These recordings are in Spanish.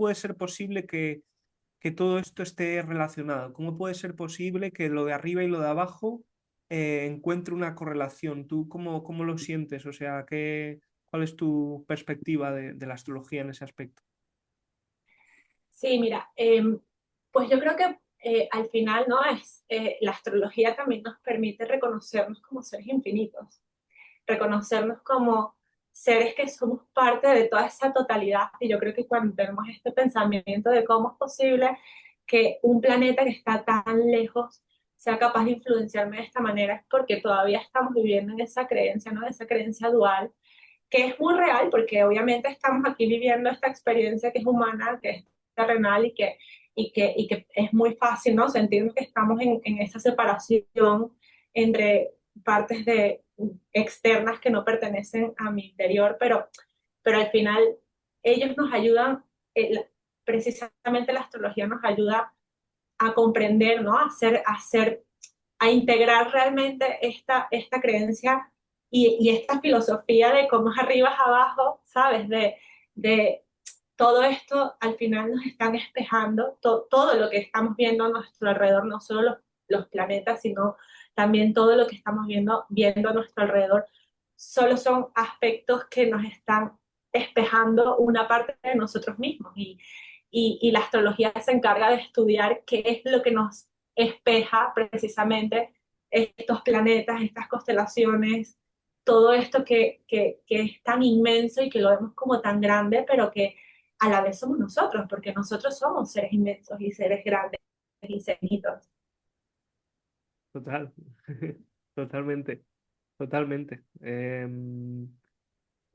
puede ser posible que todo esto esté relacionado? ¿Cómo puede ser posible que lo de arriba y lo de abajo encuentre una correlación? ¿Tú cómo lo sientes? O sea, ¿cuál es tu perspectiva de la astrología en ese aspecto? Sí, mira, pues yo creo que al final, ¿no? La astrología también nos permite reconocernos como seres infinitos, reconocernos como seres que somos parte de toda esa totalidad. Y yo creo que cuando tenemos este pensamiento de cómo es posible que un planeta que está tan lejos sea capaz de influenciarme de esta manera, es porque todavía estamos viviendo en esa creencia, ¿no? Esa creencia dual, que es muy real, porque obviamente estamos aquí viviendo esta experiencia que es humana, que es terrenal y que es muy fácil, ¿no? Sentirnos que estamos en esa separación entre partes externas que no pertenecen a mi interior, pero al final ellos nos ayudan, precisamente la astrología nos ayuda a comprender, ¿no? A integrar realmente esta creencia y esta filosofía de cómo es arriba es abajo, ¿sabes? De todo esto al final nos están espejando, todo lo que estamos viendo a nuestro alrededor, no solo los planetas, sino también todo lo que estamos viendo a nuestro alrededor, solo son aspectos que nos están espejando una parte de nosotros mismos. Y la astrología se encarga de estudiar qué es lo que nos espeja precisamente estos planetas, estas constelaciones, todo esto que es tan inmenso y que lo vemos como tan grande, pero que a la vez somos nosotros, porque nosotros somos seres inmensos y seres grandes y infinitos. Total, totalmente, totalmente.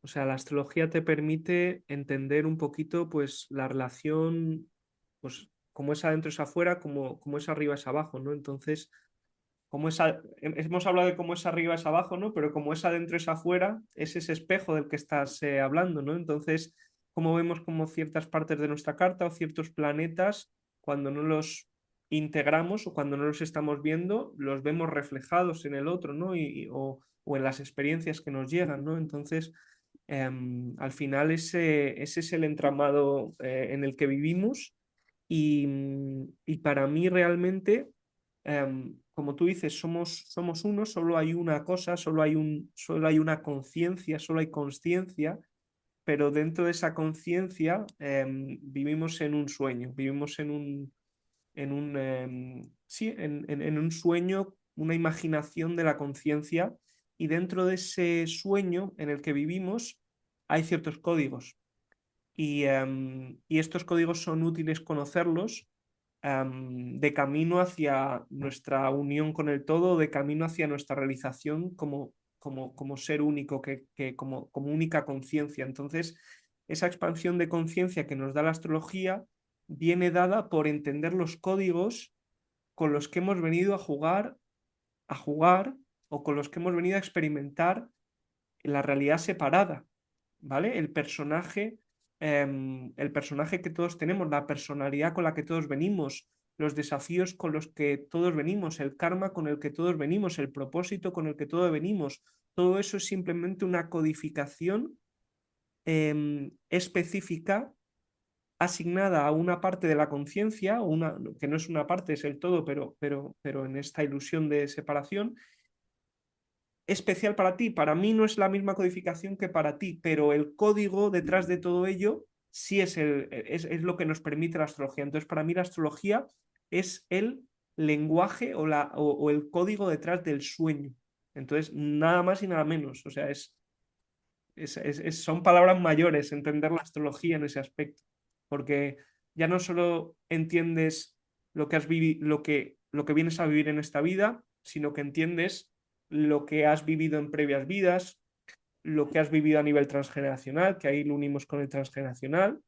O sea, la astrología te permite entender un poquito, pues, la relación, pues, como es adentro es afuera, como es arriba es abajo, ¿no? Entonces, hemos hablado de cómo es arriba es abajo, ¿no? Pero como es adentro es afuera, es ese espejo del que estás hablando, ¿no? Entonces, cómo vemos como ciertas partes de nuestra carta o ciertos planetas, cuando no los integramos o cuando no los estamos viendo, los vemos reflejados en el otro, ¿no? O en las experiencias que nos llegan, ¿no? Entonces, al final ese es el entramado en el que vivimos y para mí realmente, como tú dices, somos uno, solo hay una cosa, solo hay una conciencia, solo hay consciencia, pero dentro de esa conciencia vivimos en un sueño, vivimos sí, en un sueño, una imaginación de la conciencia, y dentro de ese sueño en el que vivimos hay ciertos códigos. Y estos códigos son útiles conocerlos de camino hacia nuestra unión con el todo, de camino hacia nuestra realización como ser único, como única conciencia. Entonces, esa expansión de conciencia que nos da la astrología viene dada por entender los códigos con los que hemos venido a jugar o con los que hemos venido a experimentar la realidad separada, ¿vale? El personaje que todos tenemos, la personalidad con la que todos venimos, los desafíos con los que todos venimos, el karma con el que todos venimos, el propósito con el que todos venimos, todo eso es simplemente una codificación específica asignada a una parte de la conciencia, que no es una parte, es el todo, pero en esta ilusión de separación, especial para ti. Para mí no es la misma codificación que para ti, pero el código detrás de todo ello sí es lo que nos permite la astrología. Entonces, para mí la astrología es el lenguaje o el código detrás del sueño. Entonces, nada más y nada menos. O sea, son palabras mayores entender la astrología en ese aspecto, porque ya no solo entiendes lo que lo que vienes a vivir en esta vida, sino que entiendes lo que has vivido en previas vidas, lo que has vivido a nivel transgeneracional, que ahí lo unimos con el transgeneracional,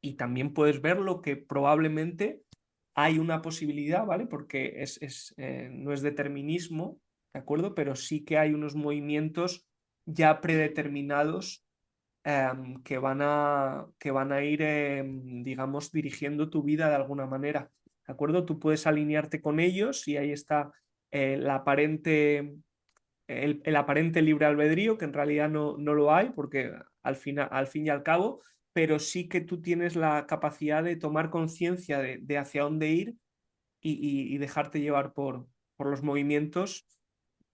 y también puedes ver lo que probablemente hay una posibilidad, ¿vale? Porque no es determinismo, ¿de acuerdo? Pero sí que hay unos movimientos ya predeterminados que van a ir, digamos, dirigiendo tu vida de alguna manera, ¿de acuerdo? Tú puedes alinearte con ellos y ahí está el aparente libre albedrío, que en realidad no lo hay, porque al fin y al cabo pero sí que tú tienes la capacidad de tomar conciencia de hacia dónde ir y dejarte llevar por los movimientos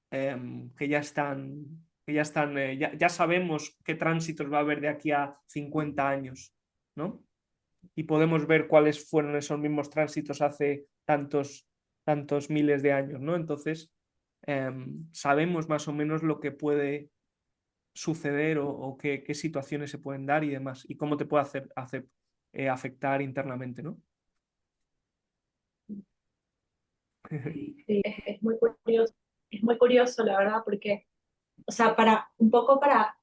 que ya están, ya sabemos qué tránsitos va a haber de aquí a 50 años, ¿no? Y podemos ver cuáles fueron esos mismos tránsitos hace tantos miles de años, ¿no? Entonces, sabemos más o menos lo que puede suceder o qué situaciones se pueden dar y demás, y cómo te puede afectar internamente, ¿no? Sí, es muy curioso, la verdad, porque, o sea, un poco para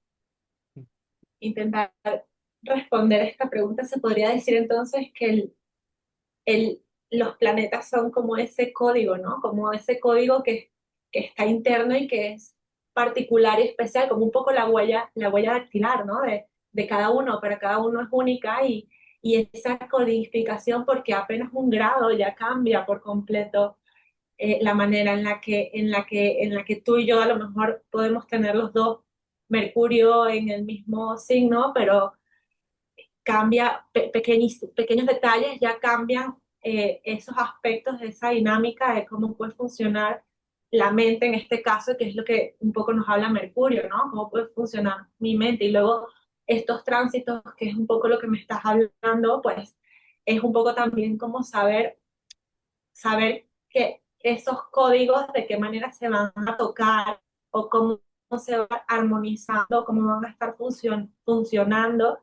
intentar responder esta pregunta, se podría decir entonces que el, los planetas son como ese código, ¿no? Como ese código que está interno y que es particular y especial, como un poco la huella dactilar, ¿no? De cada uno, para cada uno es única y esa codificación, porque apenas un grado ya cambia por completo la manera en la que tú y yo a lo mejor podemos tener los dos Mercurio en el mismo signo, pero cambia, pequeños detalles ya cambian esos aspectos de esa dinámica de cómo puede funcionar la mente en este caso, que es lo que un poco nos habla Mercurio, ¿no? Cómo puede funcionar mi mente. Y luego estos tránsitos, que es un poco lo que me estás hablando, pues es un poco también como saber que esos códigos de qué manera se van a tocar o cómo se va armonizando, cómo van a estar funcionando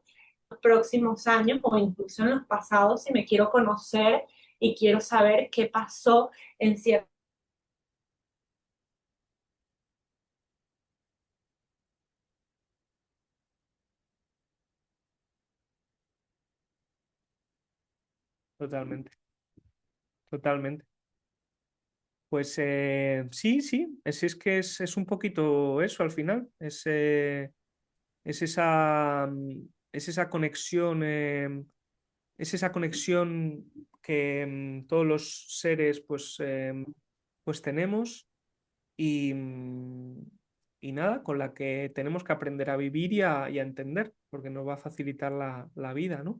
los próximos años o incluso en los pasados si me quiero conocer y quiero saber qué pasó en cierto. Totalmente, totalmente. Pues sí, sí, es que es un poquito eso al final, es es esa conexión, es esa conexión que todos los seres pues tenemos y nada, con la que tenemos que aprender a vivir y a entender, porque nos va a facilitar la vida, ¿no?